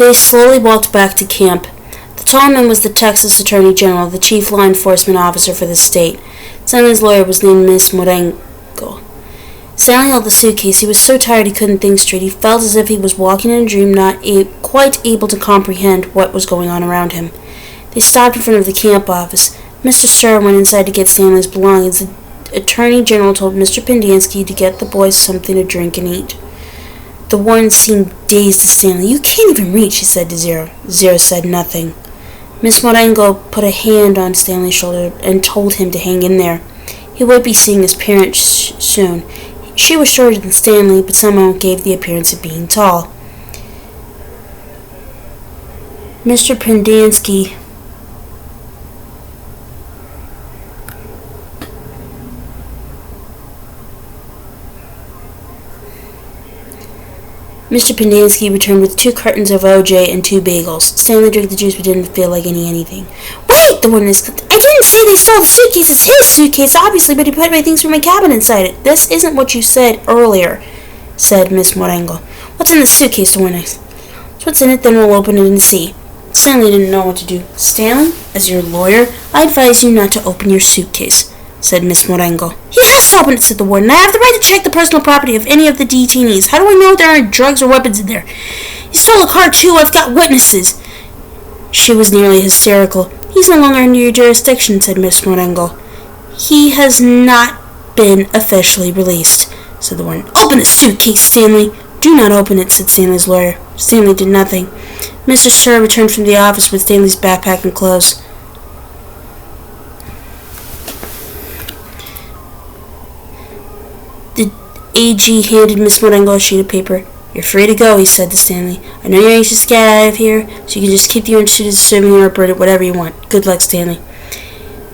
They slowly walked back to camp. The tall man was the Texas Attorney General, the chief law enforcement officer for the state. Stanley's lawyer was named Miss Morengo. Stanley held the suitcase. He was so tired he couldn't think straight. He felt as if he was walking in a dream, not quite able to comprehend what was going on around him. They stopped in front of the camp office. Mr. Sachar went inside to get Stanley's belongings. The Attorney General told Mr. Pendanski to get the boys something to drink and eat. The warden seemed dazed at Stanley. "You can't even read," she said to Zero. Zero said nothing. Miss Morengo put a hand on Stanley's shoulder and told him to hang in there. He would be seeing his parents soon. She was shorter than Stanley, but somehow gave the appearance of being tall. Mr. Pendanski returned with 2 cartons of OJ and 2 bagels. Stanley drank the juice but didn't feel like anything. "Wait!" the woman exclaimed. "I didn't say they stole the suitcase. It's his suitcase, obviously, but he put my things from my cabin inside it." "This isn't what you said earlier," said Miss Morengo. "What's in the suitcase?" the woman asked. "What's in it, then we'll open it and see." Stanley didn't know what to do. "Stanley, as your lawyer, I advise you not to open your suitcase," said Miss Morengo. "He has to open it," said the warden. "I have the right to check the personal property of any of the detainees. How do I know there aren't drugs or weapons in there? He stole a car, too. I've got witnesses." She was nearly hysterical. "He's no longer under your jurisdiction," said Miss Morengo. "He has not been officially released," said the warden. "Open the suitcase, Stanley." "Do not open it," said Stanley's lawyer. Stanley did nothing. Mr. Sachar returned from the office with Stanley's backpack and clothes. The AG handed Miss Morengo a sheet of paper. "You're free to go," he said to Stanley. "I know you're anxious to get out of here, so you can just keep the orange suit as a souvenir or burn it, whatever you want. Good luck, Stanley."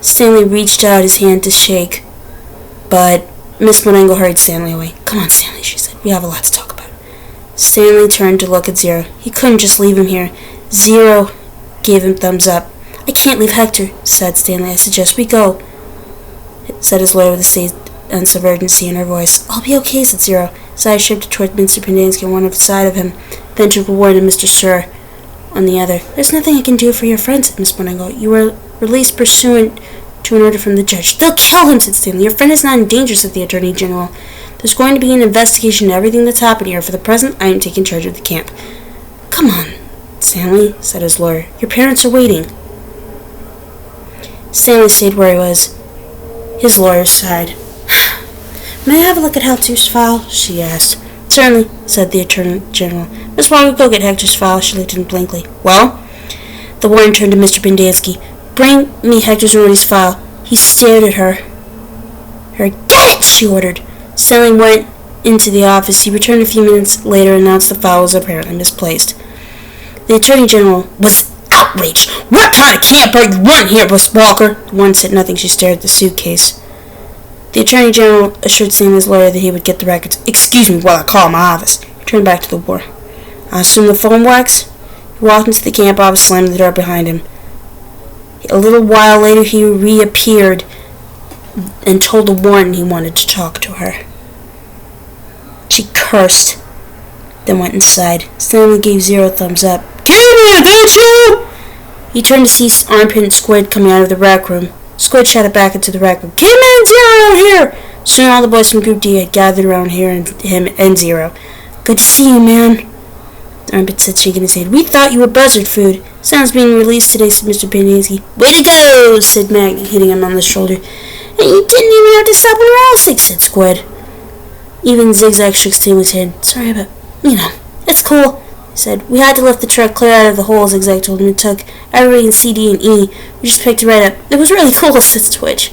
Stanley reached out his hand to shake, but Miss Morengo hurried Stanley away. "Come on, Stanley," she said. "We have a lot to talk about." Stanley turned to look at Zero. He couldn't just leave him here. Zero gave him thumbs up. "I can't leave Hector," said Stanley. "I suggest we go," said his lawyer with a sense of urgency in her voice. "I'll be okay," said Zero. His eyes shifted toward Mr. Pendanski on one side of him, then to the warden and Mr. Sachar on the other. "There's nothing I can do for your friend," said Miss Morengo. "You were released pursuant to an order from the judge." "They'll kill him," said Stanley. "Your friend is not in danger," said the Attorney General. "There's going to be an investigation into everything that's happened here. For the present, I am taking charge of the camp." "Come on, Stanley," said his lawyer. "Your parents are waiting." Stanley stayed where he was. His lawyer sighed. "May I have a look at Hector's file?" she asked. "Certainly," said the Attorney General. "Miss Margaret, go get Hector's file." She looked at him blankly. "Well?" The warden turned to Mr. Pendanski. "Bring me Hector's and Rudy's file." He stared at her. "Get it!" she ordered. Stanley went into the office. He returned a few minutes later and announced the file was apparently misplaced. The Attorney General was outraged. "What kind of camp are you running here, Miss Walker?" The one said nothing. She stared at the suitcase. The Attorney General assured Stanley's lawyer that he would get the records. "Excuse me while I call my office." He turned back to the war. "I assume the phone works?" He walked into the camp office, slammed the door behind him. A little while later he reappeared and told the warden he wanted to talk to her. She cursed, then went inside. Stanley gave Zero a thumbs up. "Come here, don't you?" He turned to see Armpit and Squid coming out of the rec room. Squid shouted back into the rec room, "Get him and Zero out here!" Soon all the boys from Group D had gathered around him and Zero. "Good to see you, man," Armpit said, shaking his head. "We thought you were buzzard food." "Sounds being released today," said Mr. Pendanski. "Way to go," said Magna, hitting him on the shoulder. "And you didn't even have to stop when we were all sick," said Squid. Even Zigzag shook Stanley's hand. "Sorry about, it's cool," he said. "We had to lift the truck clear out of the hole," Zigzag told him. "It took everybody in C, D, and E. We just picked it right up. It was really cool," said Twitch.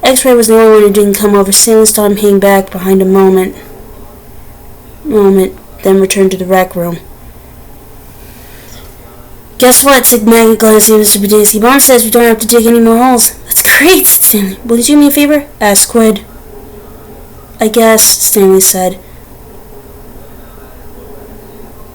X-Ray was the only one who didn't come over. Stanley saw him hang back behind a moment, then returned to the rec room. "Guess what?" said Maggie, glancing at Mr. Pendanski. "Mom says we don't have to dig any more holes." "That's great," said Stanley. "Will you do me a favor?" asked Squid. "I guess," Stanley said.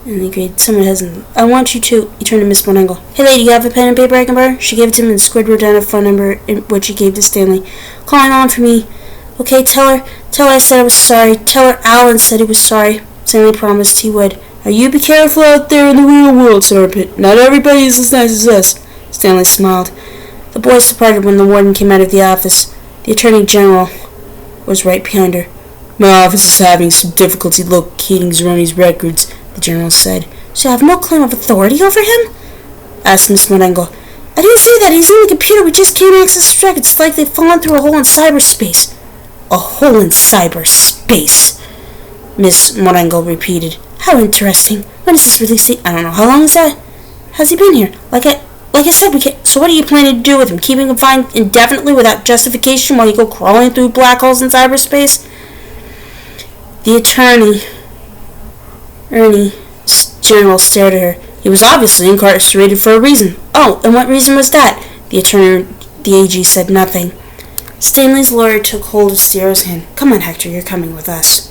And he agreed. Someone hasn't. "I want you to." He turned to Miss Morengo. "Hey, lady, you have a pen and paper I can borrow?" She gave it to him, and Squid wrote down a phone number, which he gave to Stanley. "Calling on for me. Okay, tell her I said I was sorry. Tell her Alan said he was sorry." Stanley promised he would. Now you be careful out there in the real world, Serpent. Not everybody is as nice as us. Stanley smiled. The boys departed when the warden came out of the office. The Attorney General was right behind her. My office is having some difficulty locating Zeroni's records, the General said. So I have no claim of authority over him? Asked Miss Marengo. I didn't say that. He's in the computer. We just can't access his records. It's like they've fallen through a hole in cyberspace. A hole in cyberspace, Miss Marengo repeated. How interesting. When is this release date? I don't know. How long is that? Has he been here? Like I said, we can't. So what are you planning to do with him? Keeping him confined indefinitely without justification while you go crawling through black holes in cyberspace? The Attorney General stared at her. He was obviously incarcerated for a reason. Oh, and what reason was that? The AG said nothing. Stanley's lawyer took hold of Sierra's hand. Come on, Hector, you're coming with us.